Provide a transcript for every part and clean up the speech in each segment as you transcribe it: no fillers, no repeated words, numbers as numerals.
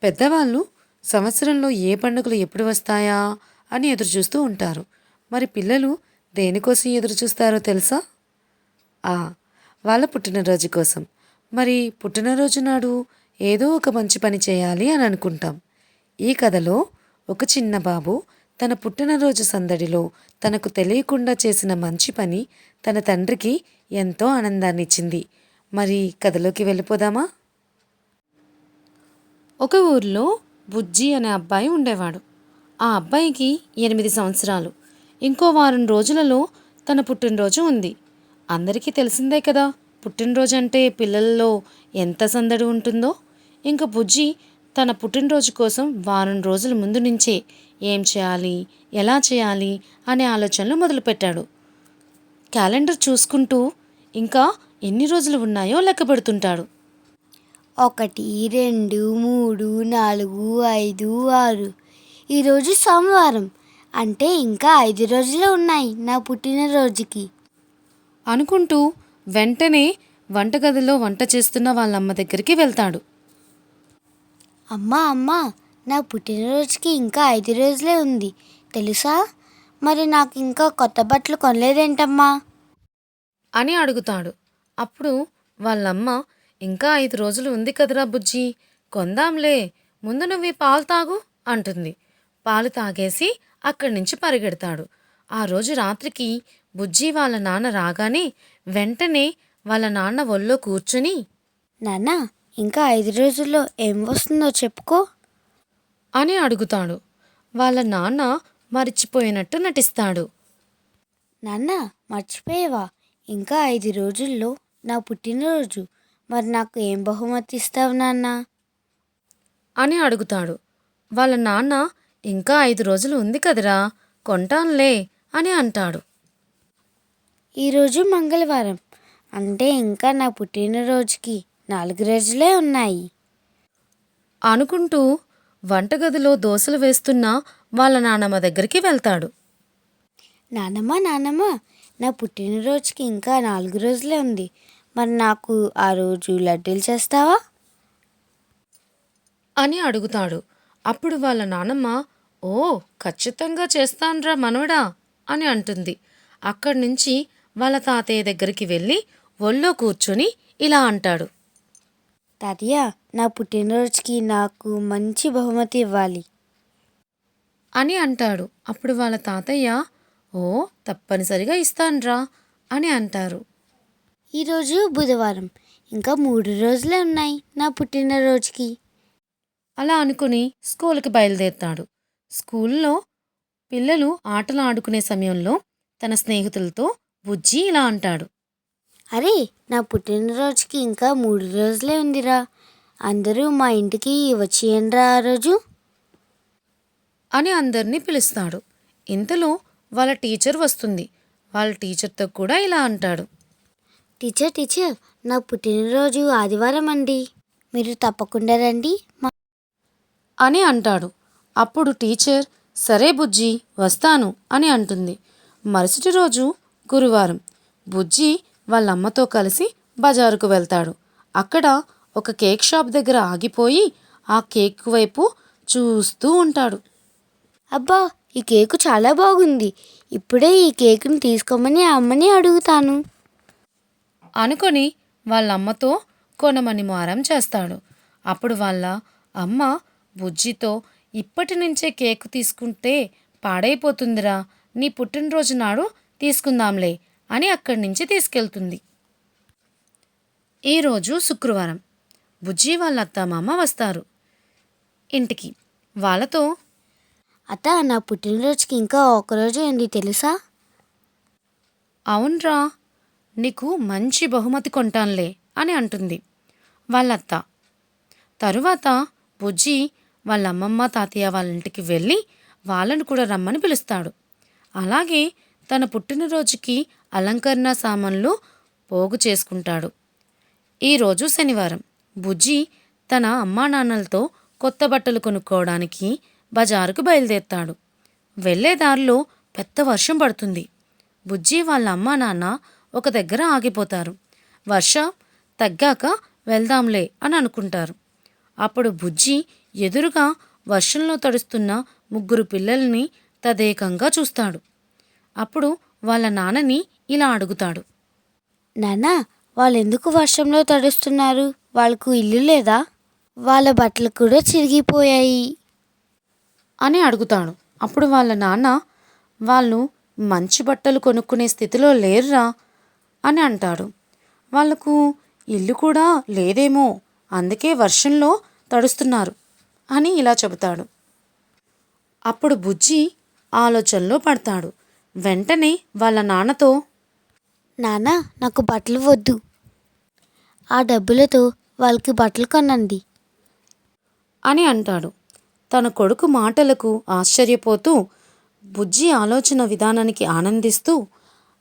పెద్దవాళ్ళు సంవత్సరంలో ఏ పండుగలు ఎప్పుడు వస్తాయా అని ఎదురుచూస్తూ ఉంటారు. మరి పిల్లలు దేనికోసం ఎదురుచూస్తారో తెలుసా? ఆ! వాళ్ళ పుట్టినరోజు కోసం. మరి పుట్టినరోజు నాడు ఏదో ఒక మంచి పని చేయాలి అని అనుకుంటాం. ఈ కథలో ఒక చిన్న బాబు తన పుట్టినరోజు సందడిలో తనకు తెలియకుండా చేసిన మంచి పని తన తండ్రికి ఎంతో ఆనందాన్నిచ్చింది. మరి కథలోకి వెళ్ళిపోదామా? ఒక ఊర్లో బుజ్జి అనే అబ్బాయి ఉండేవాడు. ఆ అబ్బాయికి 8 సంవత్సరాలు. ఇంకో వారం రోజులలో తన పుట్టినరోజు ఉంది. అందరికీ తెలిసిందే కదా, పుట్టినరోజు అంటే పిల్లల్లో ఎంత సందడి ఉంటుందో. ఇంక బుజ్జి తన పుట్టినరోజు కోసం వారం రోజుల ముందు నుంచే ఏం చేయాలి, ఎలా చేయాలి అనే ఆలోచనలు మొదలుపెట్టాడు. క్యాలెండర్ చూసుకుంటూ ఇంకా ఎన్ని రోజులు ఉన్నాయో లెక్క పెడుతుంటాడు. 1, 2, 3, 4, 5, 6. ఈరోజు సోమవారం. అంటే ఇంకా 5 రోజులే ఉన్నాయి నా పుట్టినరోజుకి అనుకుంటూ వెంటనే వంటగదిలో వంట చేస్తున్న వాళ్ళమ్మ దగ్గరికి వెళ్తాడు. అమ్మా, నా పుట్టినరోజుకి ఇంకా 5 రోజులే ఉంది తెలుసా? మరి నాకు ఇంకా కొత్త బట్టలు కొనలేదేంటమ్మా అని అడుగుతాడు. అప్పుడు వాళ్ళమ్మ, ఇంకా 5 రోజులు ఉంది కదరా బుజ్జి, కొందాంలే, ముందు నువ్వు ఈ పాలు తాగు అంటుంది. పాలు తాగేసి అక్కడి నుంచి పరిగెడతాడు. ఆ రోజు రాత్రికి బుజ్జి వాళ్ళ నాన్న రాగానే వెంటనే వాళ్ళ నాన్న ఒళ్ళో కూర్చుని, నాన్న, ఇంకా 5 రోజుల్లో ఏం వస్తుందో చెప్పుకో అని అడుగుతాడు. వాళ్ళ నాన్న మరిచిపోయినట్టు నటిస్తాడు. నాన్న, మర్చిపోయావా? ఇంకా 5 రోజుల్లో నా పుట్టినరోజు. మరి నాకు ఏం బహుమతి ఇస్తావు నాన్న అని అడుగుతాడు. వాళ్ళ నాన్న, ఇంకా 5 రోజులు ఉంది కదరా, కొంటాన్లే అని అంటాడు. ఈరోజు మంగళవారం. అంటే ఇంకా నా పుట్టినరోజుకి 4 రోజులే ఉన్నాయి అనుకుంటూ వంటగదిలో దోశలు వేస్తున్న వాళ్ళ నానమ్మ దగ్గరికి వెళ్తాడు. నానమ్మ, నా పుట్టినరోజుకి ఇంకా 4 రోజులే ఉంది. మరి నాకు ఆ రోజు లడ్డూలు చేస్తావా అని అడుగుతాడు. అప్పుడు వాళ్ళ నానమ్మ, ఓ, ఖచ్చితంగా చేస్తాన్రా మనవడా అని అంటుంది. అక్కడి నుంచి వాళ్ళ తాతయ్య దగ్గరికి వెళ్ళి ఒళ్ళో కూర్చొని ఇలా అంటాడు. తాతయ్య, నా పుట్టినరోజుకి నాకు మంచి బహుమతి ఇవ్వాలి అని అంటాడు. అప్పుడు వాళ్ళ తాతయ్య, ఓ, తప్పనిసరిగా ఇస్తాన్రా అని అంటారు. ఈరోజు బుధవారం. ఇంకా 3 రోజులే ఉన్నాయి నా పుట్టినరోజుకి అలా అనుకుని స్కూల్కి బయలుదేరుతాడు. స్కూల్లో పిల్లలు ఆటలు ఆడుకునే సమయంలో తన స్నేహితులతో బుజ్జి ఇలా అంటాడు. అరే, నా పుట్టినరోజుకి ఇంకా 3 రోజులే ఉందిరా. అందరూ మా ఇంటికి వచ్చేయండిరా ఆ రోజు అని అందరినీ పిలుస్తాడు. ఇంతలో వాళ్ళ టీచర్ వస్తుంది. వాళ్ళ టీచర్తో కూడా ఇలా అంటాడు. టీచర్, నా పుట్టినరోజు ఆదివారం అండి. మీరు తప్పకుండా రండి అని అంటాడు. అప్పుడు టీచర్, సరే బుజ్జి, వస్తాను అని అంటుంది. మరుసటి రోజు గురువారం. బుజ్జి వాళ్ళ అమ్మతో కలిసి బజారుకు వెళ్తాడు. అక్కడ ఒక కేక్ షాప్ దగ్గర ఆగిపోయి ఆ కేక్ వైపు చూస్తూ ఉంటాడు. అబ్బా, ఈ కేకు చాలా బాగుంది. ఇప్పుడే ఈ కేకుని తీసుకోమని అమ్మని అడుగుతాను అనుకొని వాళ్ళ అమ్మతో కొనమని మారం చేస్తాడు. అప్పుడు వాళ్ళ అమ్మ బుజ్జితో, ఇప్పటి నుంచే కేకు తీసుకుంటే పాడైపోతుందిరా, నీ పుట్టినరోజు నాడు తీసుకుందాంలే అని అక్కడి నుంచి తీసుకెళ్తుంది. ఈరోజు శుక్రవారం. బుజ్జి వాళ్ళ అత్తమామ వస్తారు ఇంటికి. వాళ్ళతో, అత్త, నా పుట్టినరోజుకి ఇంకా 1 రోజే ఉంది తెలుసా? అవునరా, నీకు మంచి బహుమతి కొంటాన్లే అని అంటుంది వాళ్ళత్త. తరువాత బుజ్జి వాళ్ళ అమ్మమ్మ తాతయ్య వాళ్ళ ఇంటికి వెళ్ళి వాళ్ళను కూడా రమ్మని పిలుస్తాడు. అలాగే తన పుట్టినరోజుకి అలంకరణ సామాన్లు పోగు చేసుకుంటాడు. ఈరోజు శనివారం. బుజ్జి తన అమ్మానాన్నలతో కొత్త బట్టలు కొనుక్కోవడానికి బజారుకు బయలుదేరుతాడు. వెళ్ళే దారిలో పెద్ద వర్షం పడుతుంది. బుజ్జి వాళ్ళ అమ్మా నాన్న ఒక దగ్గర ఆగిపోతారు. వర్షం తగ్గాక వెళ్దాంలే అని అనుకుంటారు. అప్పుడు బుజ్జి ఎదురుగా వర్షంలో తడుస్తున్న ముగ్గురు పిల్లల్ని తదేకంగా చూస్తాడు. అప్పుడు వాళ్ళ నాన్నని ఇలా అడుగుతాడు. నాన్న, వాళ్ళు ఎందుకు వర్షంలో తడుస్తున్నారు? వాళ్ళకు ఇల్లు లేదా? వాళ్ళ బట్టలు కూడా చిరిగిపోయాయి అని అడుగుతాడు. అప్పుడు వాళ్ళ నాన్న, వాళ్ళు మంచి బట్టలు కొనుక్కునే స్థితిలో లేరురా అని అంటాడు. వాళ్ళకు ఇల్లు కూడా లేదేమో, అందుకే వర్షంలో తడుస్తున్నారు అని ఇలా చెబుతాడు. అప్పుడు బుజ్జి ఆలోచనలో పడతాడు. వెంటనే వాళ్ళ నాన్నతో, నాన్న, నాకు బట్టలు వద్దు. ఆ డబ్బులతో వాళ్ళకి బట్టలు కొనండి అని అంటాడు. తన కొడుకు మాటలకు ఆశ్చర్యపోతూ బుజ్జి ఆలోచన విధానానికి ఆనందిస్తూ,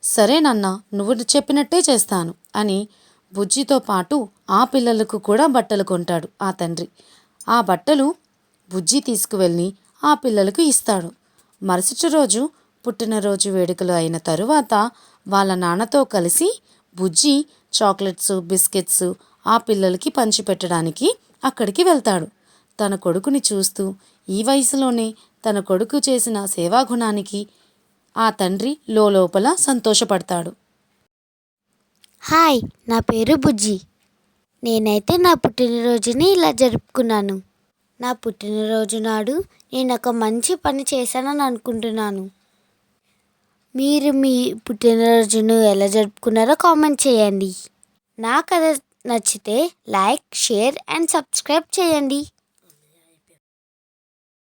సరే నాన్న, నువ్వు చెప్పినట్టే చేస్తాను అని బుజ్జితో పాటు ఆ పిల్లలకు కూడా బట్టలు కొంటాడు ఆ తండ్రి. ఆ బట్టలు బుజ్జి తీసుకువెళ్ళి ఆ పిల్లలకు ఇస్తాడు. మరుసటి రోజు పుట్టినరోజు వేడుకలు అయిన తరువాత వాళ్ళ నాన్నతో కలిసి బుజ్జి చాక్లెట్స్, బిస్కెట్స్ ఆ పిల్లలకి పంచిపెట్టడానికి అక్కడికి వెళ్తాడు. తన కొడుకుని చూస్తూ ఈ వయసులోనే తన కొడుకు చేసిన సేవాగుణానికి ఆ తండ్రి లోపల సంతోషపడతాడు. హాయ్, నా పేరు బుజ్జి. నేనైతే నా పుట్టినరోజుని ఇలా జరుపుకున్నాను. నా పుట్టినరోజు నాడు నేను ఒక మంచి పని చేశానని అనుకుంటున్నాను. మీరు మీ పుట్టినరోజును ఎలా జరుపుకున్నారో కామెంట్ చేయండి. నా కథ నచ్చితే లైక్, షేర్ అండ్ సబ్స్క్రైబ్ చేయండి.